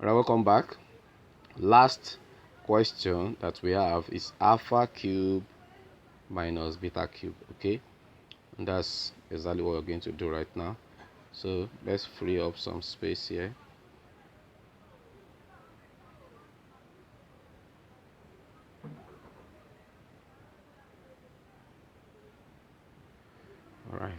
Alright, welcome back. Last question that we have is alpha cube minus beta cube. Okay, and that's exactly what we're going to do right now. So let's free up some space here. All right.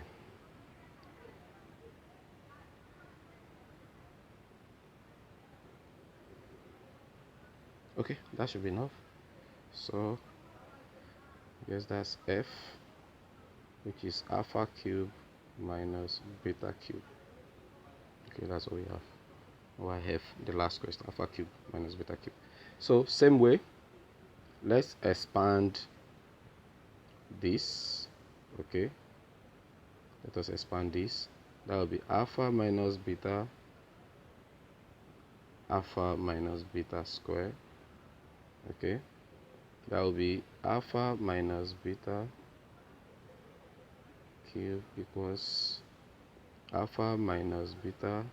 Okay, that should be enough. So I guess that's f, which is alpha cube minus beta cube. Okay, that's what we have. Or I have the last question, alpha cube minus beta cube. So same way, let's expand this. Okay, let us expand this. That will be alpha minus beta square. Okay, that will be alpha minus beta cube equals alpha minus beta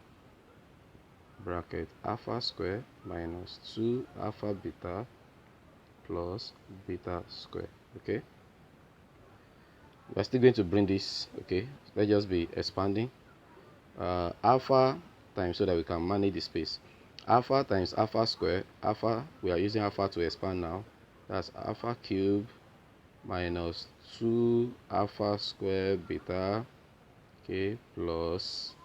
bracket alpha square minus 2 alpha beta plus beta square. Okay, we're still going to bring this. Okay, let's just be expanding alpha times, so that we can manage the space. Alpha times alpha square, alpha, we are using alpha to expand now. That's alpha cube minus 2 alpha square beta, okay, plus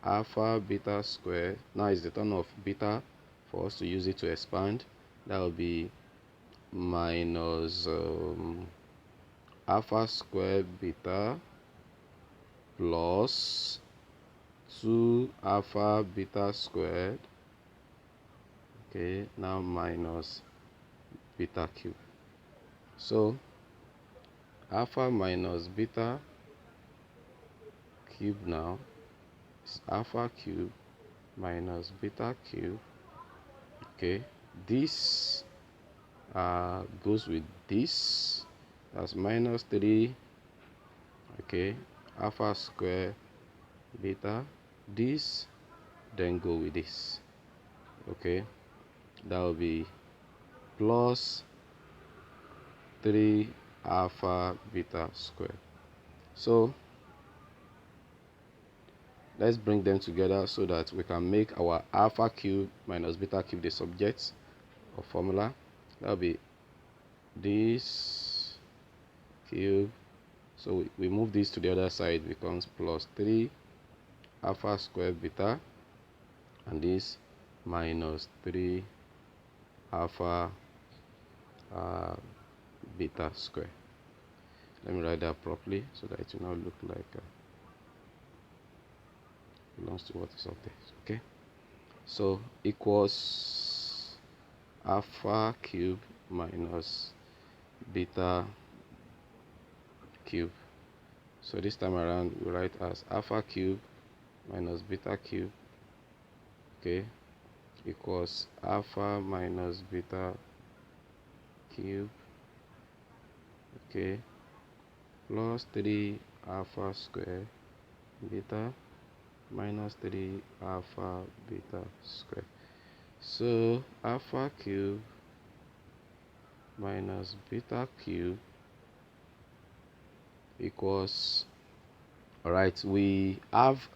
alpha beta square. Now it's the turn of beta for us to use it to expand. That will be minus alpha square beta plus 2 alpha beta squared. Okay, now minus beta cube. So alpha minus beta cube now is alpha cube minus beta cube. Okay, this goes with this. That's minus 3. Okay, alpha square beta. This then go with this. Okay, that will be plus 3 alpha beta square. So let's bring them together so that we can make our alpha cube minus beta cube the subject of formula. That will be this cube. So we move this to the other side, becomes plus 3 alpha square beta, and this minus 3 alpha beta square. Let me write that properly so that it will not look like belongs to what is up there. Okay, so equals alpha cube minus beta cube. So this time around we write as alpha cube minus beta cube, okay, equals alpha minus beta cube, okay, plus 3 alpha square beta minus 3 alpha beta square. So alpha cube minus beta cube equals, all right, we have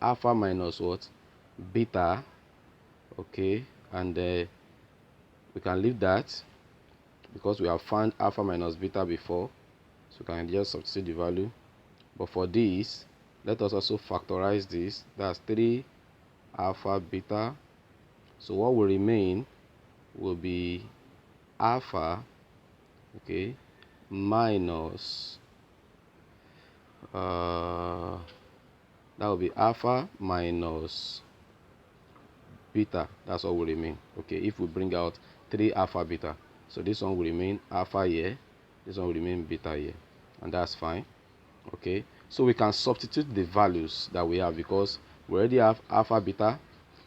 alpha minus what, beta. Okay, and we can leave that because we have found alpha minus beta before, so we can just substitute the value. But for this, let us also factorize this. That's 3 alpha beta. So what will remain will be alpha, okay, minus that will be alpha minus beta. That's what will remain. Okay, if we bring out 3 alpha beta, so this one will remain alpha here, this one will remain beta here, and that's fine. Okay, so we can substitute the values that we have because we already have alpha beta,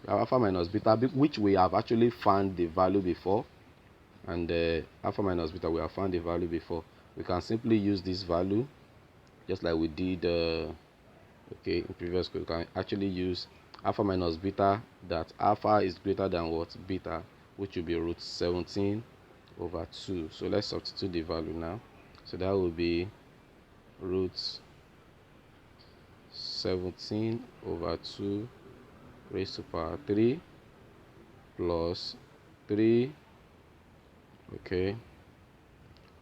we have alpha minus beta, which we have actually found the value before, and alpha minus beta we have found the value before. We can simply use this value just like we did okay in previous code. We can actually use alpha minus beta, that alpha is greater than what? Beta, which will be root 17 over 2. So let's substitute the value now. So that will be root 17 over 2 raised to power 3 plus 3, okay,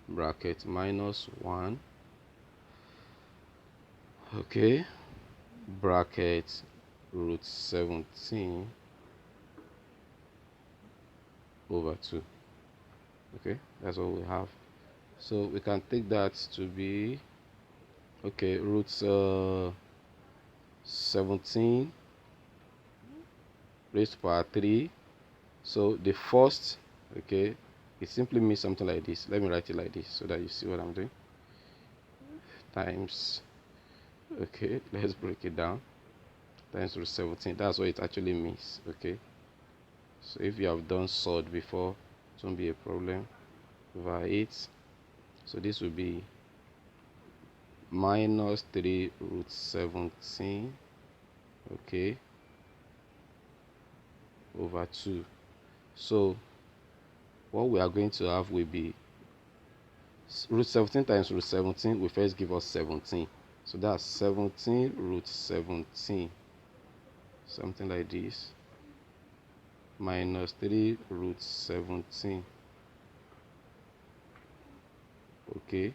bracket minus 1, okay, bracket root 17 over 2. Okay, that's what we have. So we can take that to be, okay, root 17 raised to power 3. So the first, okay, it simply means something like this. Let me write it like this so that you see what I'm doing. Times, okay, let's break it down. Times root 17. That's what it actually means. Okay, so if you have done sod before, it won't be a problem. Over 8. So this will be minus 3 root 17, okay, over 2. So what we are going to have will be root 17 times root 17 will first give us 17. So that's 17 root 17, something like this, minus 3 root 17. Okay,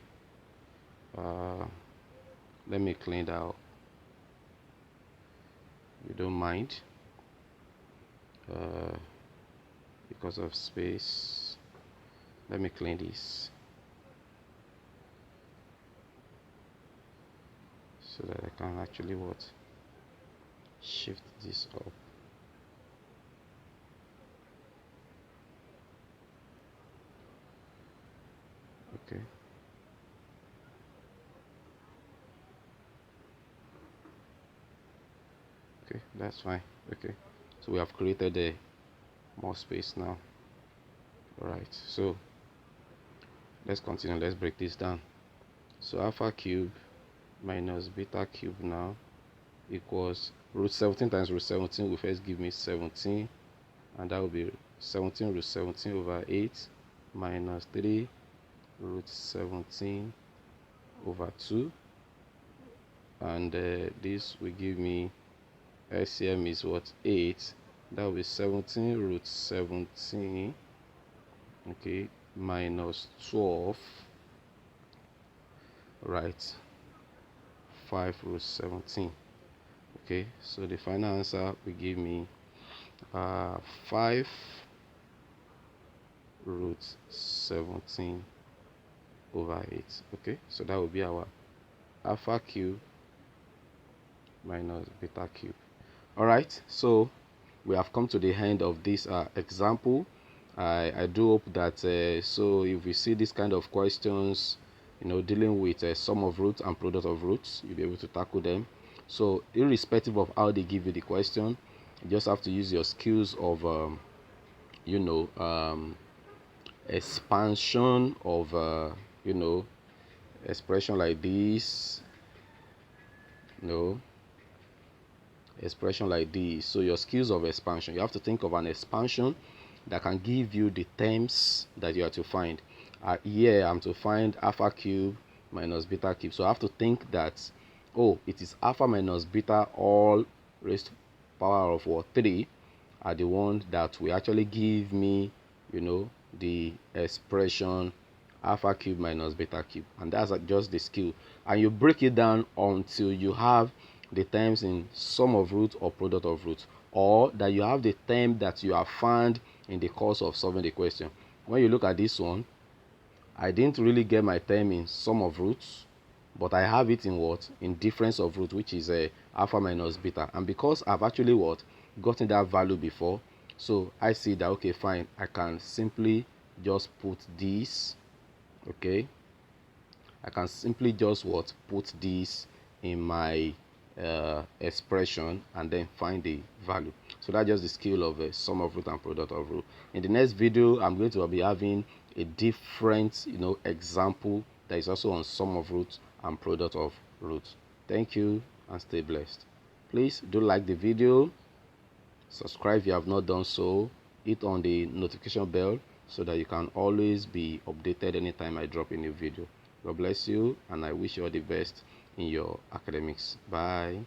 let me clean that up. You don't mind, because of space. Let me clean this so that I can actually what? Shift this up. Okay. Okay, that's fine. Okay, so we have created a more space now. All right, so let's continue. Let's break this down. So alpha cube minus beta cube now equals root 17 times root 17 will first give me 17, and that will be 17 root 17 over 8 minus 3 root 17 over 2, and this will give me LCM is what? 8. That will be 17 root 17, okay, minus 12, right, 5 root 17. Okay, so the final answer will give me 5 root 17 over 8. Okay, so that will be our alpha cube minus beta cube. All right, so we have come to the end of this example. I do hope that so if we see this kind of questions, you know, dealing with sum of roots and product of roots, you'll be able to tackle them. So irrespective of how they give you the question, you just have to use your skills of you know, expansion of you know, expression like this, you know, expression like this. So your skills of expansion, you have to think of an expansion that can give you the terms that you are to find. Here I'm to find alpha cube minus beta cube, so I have to think that, oh, it is alpha minus beta all raised to power of what? 3 are the one that will actually give me, you know, the expression alpha cube minus beta cube, and that's just the skill. And you break it down until you have the terms in sum of roots or product of roots, or that you have the term that you have found in the course of solving the question. When you look at this one, I didn't really get my term in sum of roots, but I have it in what? In difference of root, which is alpha minus beta. And because I've actually what? Gotten that value before, so I see that, okay, fine, I can simply just put this, okay, I can simply just what? Put this in my expression and then find the value. So that's just the skill of a sum of root and product of root. In the next video, I'm going to be having a different, you know, example that is also on sum of root and product of root. Thank you and stay blessed. Please do like the video, Subscribe if you have not done so. Hit on the notification bell so that you can always be updated anytime I drop a new video. God bless you, and I wish you all the best in your academics. Bye.